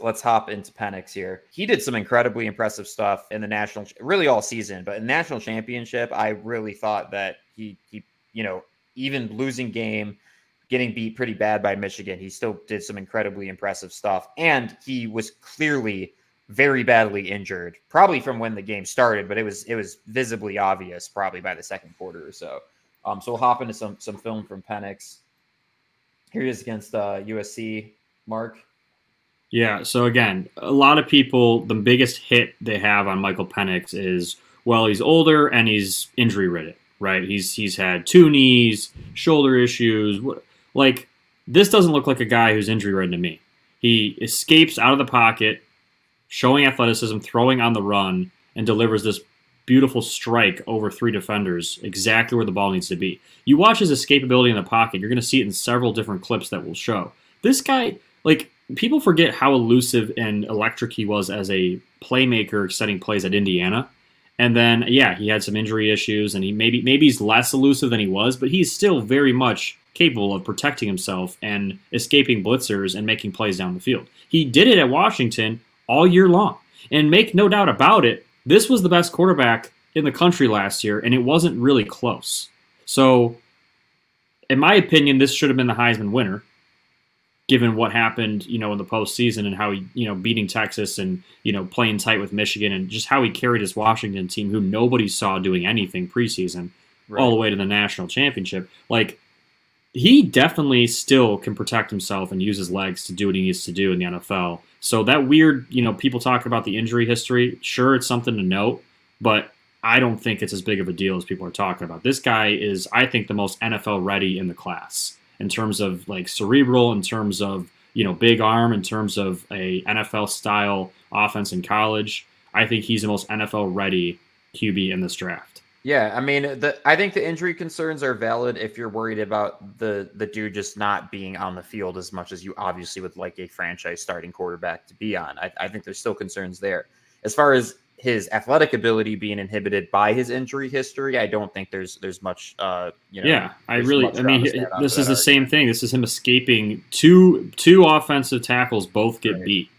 let's hop into Penix here. He did some incredibly impressive stuff in the national, really all season, but in the national championship, I really thought that he even losing game, getting beat pretty bad by Michigan, he still did some incredibly impressive stuff. And he was clearly very badly injured, probably from when the game started, but it was visibly obvious probably by the second quarter or so. So we'll hop into some film from Penix. Here he is against USC. Mark? Yeah, so again, a lot of people, the biggest hit they have on Michael Penix is, well, he's older and he's injury-ridden, right? He's had 2 knees, shoulder issues. Like, this doesn't look like a guy who's injury-ridden to me. He escapes out of the pocket, showing athleticism, throwing on the run, and delivers this beautiful strike over 3 defenders, exactly where the ball needs to be. You watch his escapability in the pocket, you're going to see it in several different clips that will show. This guy, like, people forget how elusive and electric he was as a playmaker extending plays at Indiana. And then, yeah, he had some injury issues, and maybe he's less elusive than he was, but he's still very much capable of protecting himself and escaping blitzers and making plays down the field. He did it at Washington all year long. And make no doubt about it, this was the best quarterback in the country last year, and it wasn't really close. So, in my opinion, this should have been the Heisman winner, given what happened, in the postseason and how he, beating Texas and, playing tight with Michigan and just how he carried his Washington team, who nobody saw doing anything preseason, right, all the way to the national championship. Like, he definitely still can protect himself and use his legs to do what he needs to do in the NFL. So that weird, people talking about the injury history, sure, it's something to note, but I don't think it's as big of a deal as people are talking about. This guy is, I think, the most NFL ready in the class in terms of like cerebral, in terms of, big arm, in terms of a NFL style offense in college. I think he's the most NFL ready QB in this draft. Yeah, I mean, I think the injury concerns are valid if you're worried about the dude just not being on the field as much as you obviously would like a franchise starting quarterback to be on. I think there's still concerns there. As far as his athletic ability being inhibited by his injury history, I don't think there's much. Yeah, I mean, this is the same thing. This is him escaping two offensive tackles both get beat.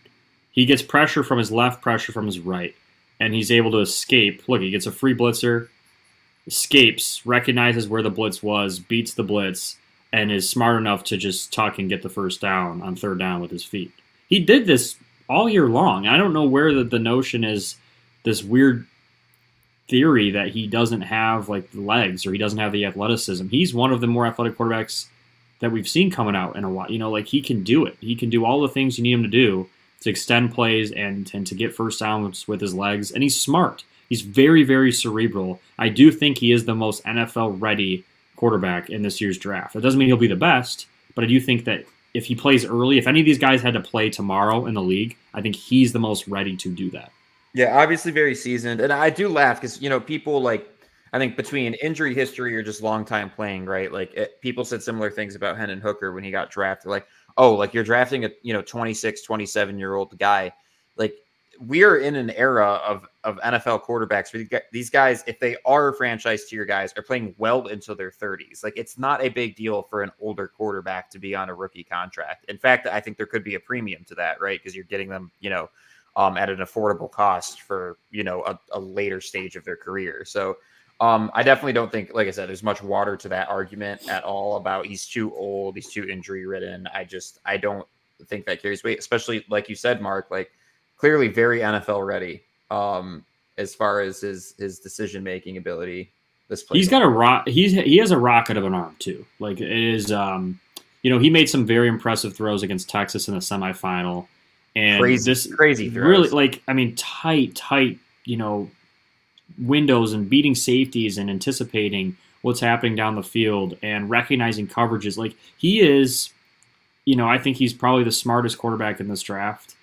He gets pressure from his left, pressure from his right, and he's able to escape. Look, he gets a free blitzer, escapes, recognizes where the blitz was, beats the blitz, and is smart enough to just tuck and get the first down on 3rd down with his feet. He did this all year long. I don't know where the notion is, this weird theory that he doesn't have like the legs or he doesn't have the athleticism. He's one of the more athletic quarterbacks that we've seen coming out in a while. Like he can do it. He can do all the things you need him to do to extend plays and to get first downs with his legs. And he's smart. He's very, very cerebral. I do think he is the most NFL-ready quarterback in this year's draft. That doesn't mean he'll be the best, but I do think that if he plays early, if any of these guys had to play tomorrow in the league, I think he's the most ready to do that. Yeah, obviously very seasoned. And I do laugh because, people like, I think between injury history or just long time playing, right? Like people said similar things about Hendon Hooker when he got drafted. Like, oh, like you're drafting a, 26, 27-year-old guy. Like, we are in an era of NFL quarterbacks where these guys, if they are franchise tier guys, are playing well into their 30s. Like, it's not a big deal for an older quarterback to be on a rookie contract. In fact, I think there could be a premium to that, right? Because you're getting them, at an affordable cost for, a later stage of their career. So I definitely don't think, like I said, there's much water to that argument at all about he's too old, he's too injury ridden. I don't think that carries weight, especially like you said, Mark, like, clearly very NFL ready as far as his decision making ability. He's got he has a rocket of an arm too. Like it is, he made some very impressive throws against Texas in the semifinal, and crazy throws. Really, like I mean, tight, windows and beating safeties and anticipating what's happening down the field and recognizing coverages. Like he is, I think he's probably the smartest quarterback in this draft.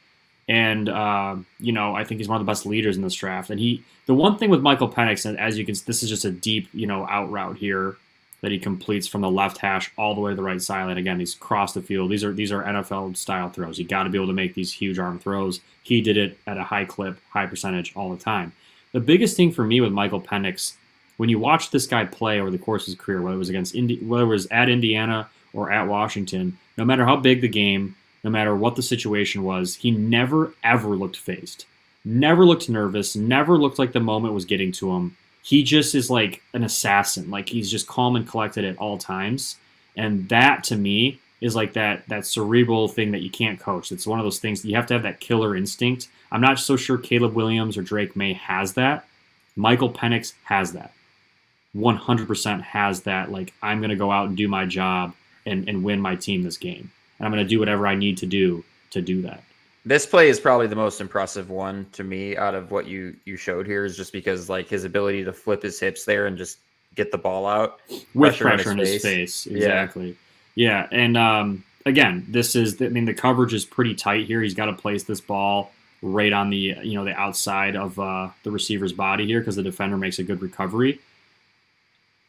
And, I think he's one of the best leaders in this draft. And the one thing with Michael Penix, and as you can, this is just a deep, out route here that he completes from the left hash all the way to the right sideline. Again, he's across the field. These are NFL style throws. You got to be able to make these huge arm throws. He did it at a high clip, high percentage all the time. The biggest thing for me with Michael Penix, when you watch this guy play over the course of his career, whether it was at Indiana or at Washington, no matter how big the game, no matter what the situation was. He never, ever looked phased. Never looked nervous. Never looked like the moment was getting to him. He just is like an assassin. Like, he's just calm and collected at all times. And that, to me, is like that cerebral thing that you can't coach. It's one of those things that you have to have that killer instinct. I'm not so sure Caleb Williams or Drake May has that. Michael Penix has that. 100% has that. Like, I'm going to go out and do my job and win my team this game. And I'm going to do whatever I need to do that. This play is probably the most impressive one to me out of what you showed here, is just because like his ability to flip his hips there and just get the ball out with pressure in his face. Exactly. Yeah. And again, the coverage is pretty tight here. He's got to place this ball right on the outside of the receiver's body here, because the defender makes a good recovery.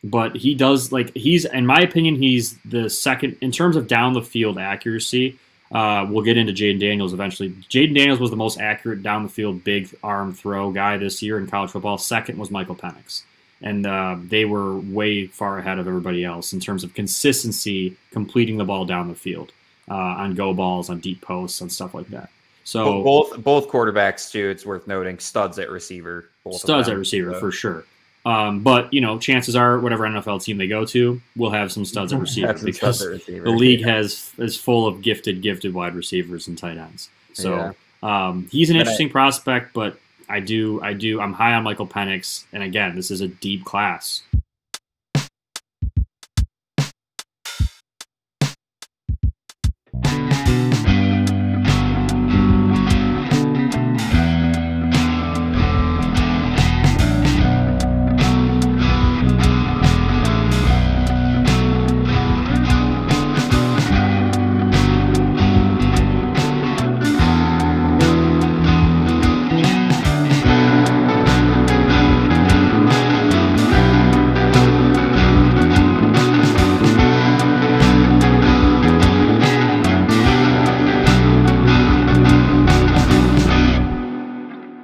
But he does, in my opinion, he's the second in terms of down the field accuracy. We'll get into Jaden Daniels eventually. Jaden Daniels was the most accurate down the field big arm throw guy this year in college football. Second was Michael Penix. And they were way far ahead of everybody else in terms of consistency, completing the ball down the field on go balls, on deep posts, and stuff like that. So both quarterbacks, too, it's worth noting, studs at receiver. Studs at receiver, for sure. But, chances are whatever NFL team they go to will have some studs at receiver, because the league is full of gifted wide receivers and tight ends. So he's an interesting prospect, but I'm high on Michael Penix. And again, this is a deep class.